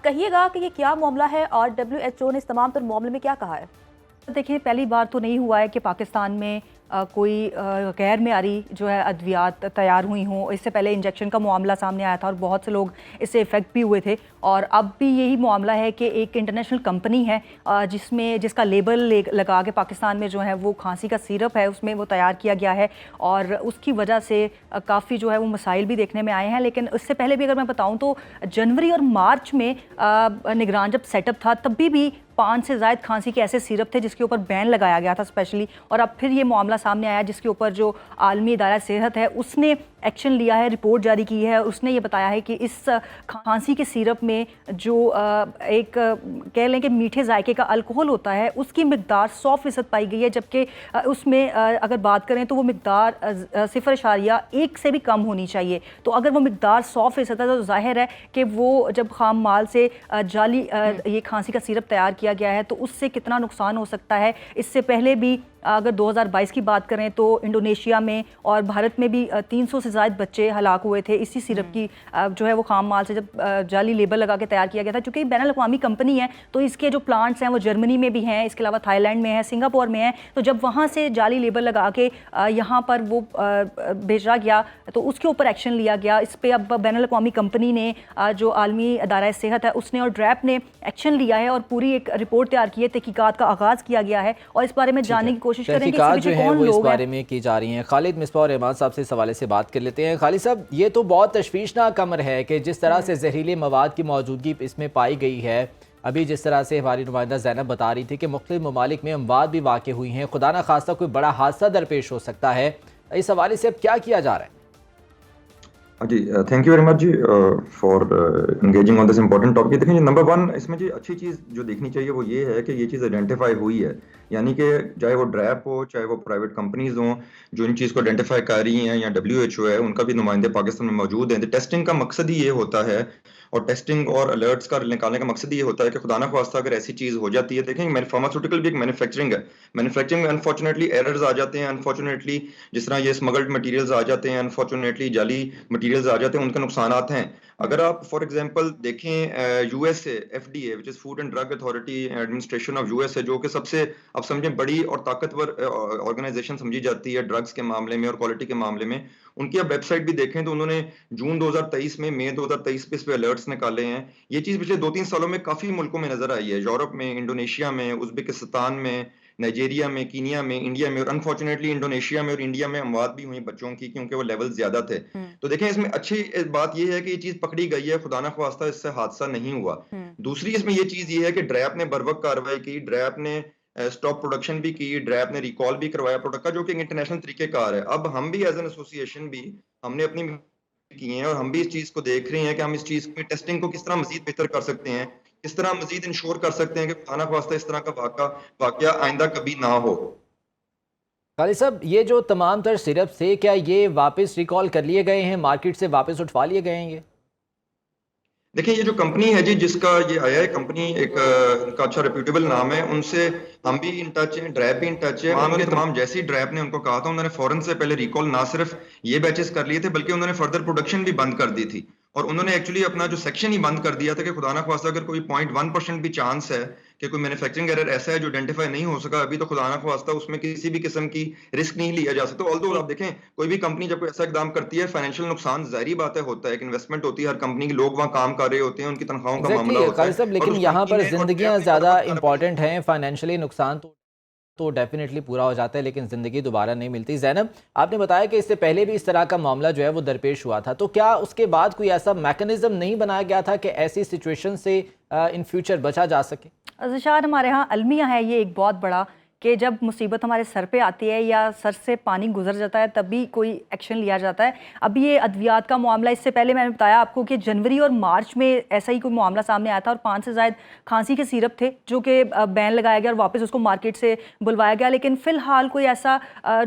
کہیے گا کہ یہ کیا معاملہ ہے اور WHO نے اس تمام تر معاملے میں کیا کہا ہے؟ دیکھیں، پہلی بار تو نہیں ہوا ہے کہ پاکستان میں کوئی غیر معیاری جو ہے ادویات تیار ہوئی ہوں۔ اس سے پہلے انجیکشن کا معاملہ سامنے آیا تھا اور بہت سے لوگ اس سے افیکٹ بھی ہوئے تھے، اور اب بھی یہی معاملہ ہے کہ ایک انٹرنیشنل کمپنی ہے جس کا لیبل لگا کے پاکستان میں جو ہے وہ کھانسی کا سیرپ ہے، اس میں وہ تیار کیا گیا ہے، اور اس کی وجہ سے کافی جو ہے وہ مسائل بھی دیکھنے میں آئے ہیں۔ لیکن اس سے پہلے بھی اگر میں بتاؤں تو جنوری اور مارچ میں نگران جب سیٹ اپ تھا تب بھی 5 سے زائد کھانسی کے ایسے سیرپ تھے جس کے اوپر بین لگایا گیا تھا اسپیشلی، اور اب پھر یہ معاملہ سامنے آیا جس کے اوپر جو عالمی ادارہ صحت ہے اس نے ایکشن لیا ہے، رپورٹ جاری کی ہے۔ اس نے یہ بتایا ہے کہ اس کھانسی کے سیرپ میں جو ایک کہہ لیں کہ میٹھے ذائقے کا الکوہل ہوتا ہے اس کی مقدار 100% پائی گئی ہے، جبکہ اس میں اگر بات کریں تو وہ مقدار 0.1 سے بھی کم ہونی چاہیے۔ تو اگر وہ مقدار 100% ہے تو ظاہر ہے کہ وہ جب خام مال سے جعلی یہ کھانسی کا سیرپ تیار کیا گیا ہے تو اس سے کتنا نقصان ہو سکتا ہے۔ اس سے پہلے بھی اگر 2022 کی بات کریں تو انڈونیشیا میں اور بھارت میں بھی 300 سے زائد بچے ہلاک ہوئے تھے اسی سیرپ کی جو ہے وہ خام مال سے جب جعلی لیبل لگا کے تیار کیا گیا تھا۔ چونکہ یہ بین الاقوامی کمپنی ہے تو اس کے جو پلانٹس ہیں وہ جرمنی میں بھی ہیں، اس کے علاوہ تھائی لینڈ میں ہیں، سنگاپور میں ہیں، تو جب وہاں سے جعلی لیبل لگا کے یہاں پر وہ بھیجا گیا تو اس کے اوپر ایکشن لیا گیا۔ اس پہ اب بین الاقوامی کمپنی نے جو عالمی ادارہ صحت ہے اس نے اور ڈریپ نے ایکشن لیا ہے اور پوری ایک رپورٹ تیار کی ہے، تحقیقات کا آغاز کیا گیا ہے، اور اس بارے میں جاننے کی کوشش کریں کہ تحقیقات جو ہیں وہ اس بارے میں کی جا رہی ہیں۔ خالد مصباح الرحمان صاحب سے اس حوالے سے بات کر لیتے ہیں۔ خالد صاحب، یہ تو بہت تشویشناک امر ہے کہ جس طرح سے زہریلے مواد کی موجودگی اس میں پائی گئی ہے۔ ابھی جس طرح سے ہماری نمائندہ زینب بتا رہی تھی کہ مختلف ممالک میں اموات بھی واقع ہوئی ہیں، خدا نخواستہ کوئی بڑا حادثہ درپیش ہو سکتا ہے، اس حوالے سے اب کیا کیا جا رہا ہے؟ جی تھینک یو ویری مچ جی for engaging on this important topic. دیکھیں جی، نمبر 1 اس میں جی اچھی چیز جو دیکھنی چاہیے وہ یہ ہے کہ یہ چیز آئیڈینٹیفائی ہوئی ہے، یعنی کہ چاہے وہ ڈریپ ہو، چاہے وہ پرائیویٹ کمپنیز ہوں جو ان چیز کو آئیڈینٹیفائی کر رہی ہیں، یا WHO ہے، ان کا بھی نمائندے پاکستان میں موجود ہیں۔ ٹیسٹنگ کا مقصد ہی یہ ہوتا ہے، اور ٹیسٹنگ اور الرٹس کا نکالنے کا مقصد یہ ہوتا ہے کہ خدا نہ خواستہ اگر ایسی چیز ہو جاتی ہے، دیکھیں فارماسیوٹیکل بھی ایک مینوفیکچرنگ ہے، مینوفیکچرنگ میں انفارچونیٹلی ایررز آ جاتے ہیں، انفارچونیٹلی جس طرح یہ اسمگلڈ مٹیریلز آ جاتے ہیں، انفارچونیٹلی جعلی مٹیریلز آ جاتے ہیں، ان کے نقصانات ہیں۔ اگر آپ فار ایگزامپل دیکھیں USA FDA which is food and drug authority administration of USA، جو کہ سب سے آپ سمجھیں بڑی اور طاقتور آرگنائزیشن سمجھی جاتی ہے ڈرگس کے معاملے میں اور کوالٹی کے معاملے میں، ان کی آپ ویب سائٹ بھی دیکھیں تو انہوں نے جون 2023 میں مئی 2023 پہ اس پہ الرٹس نکالے ہیں۔ یہ چیز پچھلے 2-3 سالوں میں کافی ملکوں میں نظر آئی ہے، یورپ میں، انڈونیشیا میں، ازبکستان میں، نائجیریا میں، کینیا میں، انڈیا میں، اور انفارچونیٹلی انڈونیشیا میں اور انڈیا میں اموات بھی ہوئی بچوں کی کیونکہ وہ لیول زیادہ تھے۔ تو دیکھیں اس میں اچھی بات یہ ہے کہ یہ چیز پکڑی گئی ہے، خدا نہ خواستہ اس سے حادثہ نہیں ہوا۔ دوسری اس میں یہ چیز یہ ہے کہ ڈریپ نے بروقت کارروائی کی، ڈریپ نے سٹاپ پروڈکشن بھی کی، ڈریپ نے ریکال بھی کروایا پروڈکٹ کا، جو کہ انٹرنیشنل طریقہ کار ہے۔ اب ہم بھی ایز این ایسوسی ایشن بھی ہم نے اپنی کی ہیں، اور ہم بھی اس چیز کو دیکھ رہے ہیں کہ ہم اس چیز میں ٹیسٹنگ کو کس طرح مزید بہتر کر سکتے ہیں، کس طرح مزید انشور کر سکتے ہیں کہ خدا نہ خواستہ اس طرح کا واقعہ آئندہ کبھی نہ ہو۔ خالد صاحب، یہ جو تمام تر سیرپ تھے کیا یہ واپس ریکال کر لیے گئے ہیں، مارکیٹ سے واپس اٹھوا لیے گئے ہیں یہ؟ دیکھیں یہ جو کمپنی ہے جی جس کا یہ آیا ہے، کمپنی ایک ان کا اچھا ریپیوٹیبل نام ہے، ان سے ہم بھی ان ٹچ ہیں، ڈریپ بھی ان ٹچ ہے۔ انہوں نے تمام جیسی ڈریپ نے ان کو کہا تھا، انہوں نے فوراً سے پہلے ریکال نہ صرف یہ بیچز کر لیے تھے بلکہ انہوں نے فردر پروڈکشن بھی بند کر دی تھی، اور انہوں نے ایکچولی اپنا جو سیکشن ہی بند کر دیا تھا کہ خدا نہ خواستہ اگر کوئی 0.1% بھی چانس ہے کہ کوئی مینوفیکچرنگ ایرر ایسا ہے جو آئیڈینٹیفائی نہیں ہو سکا ابھی، تو خدا نہ خواستہ اس میں کسی بھی قسم کی رسک نہیں لیا جا سکتا۔ آلدو آپ دیکھیں کوئی بھی کمپنی جب کوئی ایسا اقدام کرتی ہے، فائنینشیل نقصان ظاہری بات ہے ہوتا ہے، ایک انویسٹمنٹ ہوتی ہے ہر کمپنی کی، لوگ وہاں کام کر رہے ہوتے ہیں، ان کی تنخواہوں کا معاملہ ہوتا ہے۔ خالد صاحب، لیکن یہاں پر زندگیاں زیادہ امپورٹنٹ ہیں، فائنینشلی نقصان تو ڈیفینیٹلی پورا ہو جاتا ہے لیکن زندگی دوبارہ نہیں ملتی۔ زینب، آپ نے بتایا کہ اس سے پہلے بھی اس طرح کا معاملہ جو ہے وہ درپیش ہوا تھا، تو کیا اس کے بعد کوئی ایسا میکنزم نہیں بنایا گیا تھا کہ ایسی سچویشن سے ان فیوچر بچا جا سکے؟ ذیشان، ہمارے ہاں المیہ ہے یہ ایک بہت بڑا کہ جب مصیبت ہمارے سر پہ آتی ہے یا سر سے پانی گزر جاتا ہے تبھی کوئی ایکشن لیا جاتا ہے۔ اب یہ ادویات کا معاملہ، اس سے پہلے میں نے بتایا آپ کو کہ جنوری اور مارچ میں ایسا ہی کوئی معاملہ سامنے آیا تھا اور 5 سے زائد کھانسی کے سیرپ تھے جو کہ بین لگایا گیا اور واپس اس کو مارکیٹ سے بلوایا گیا، لیکن فی الحال کوئی ایسا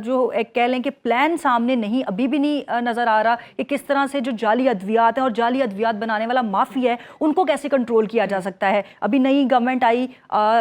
جو ایک کہہ لیں کہ پلان سامنے نہیں، ابھی بھی نہیں نظر آ رہا کہ کس طرح سے جو جعلی ادویات ہیں اور جعلی ادویات بنانے والا مافیا ہے ان کو کیسے کنٹرول کیا جا سکتا ہے۔ ابھی نئی گورنمنٹ آئی،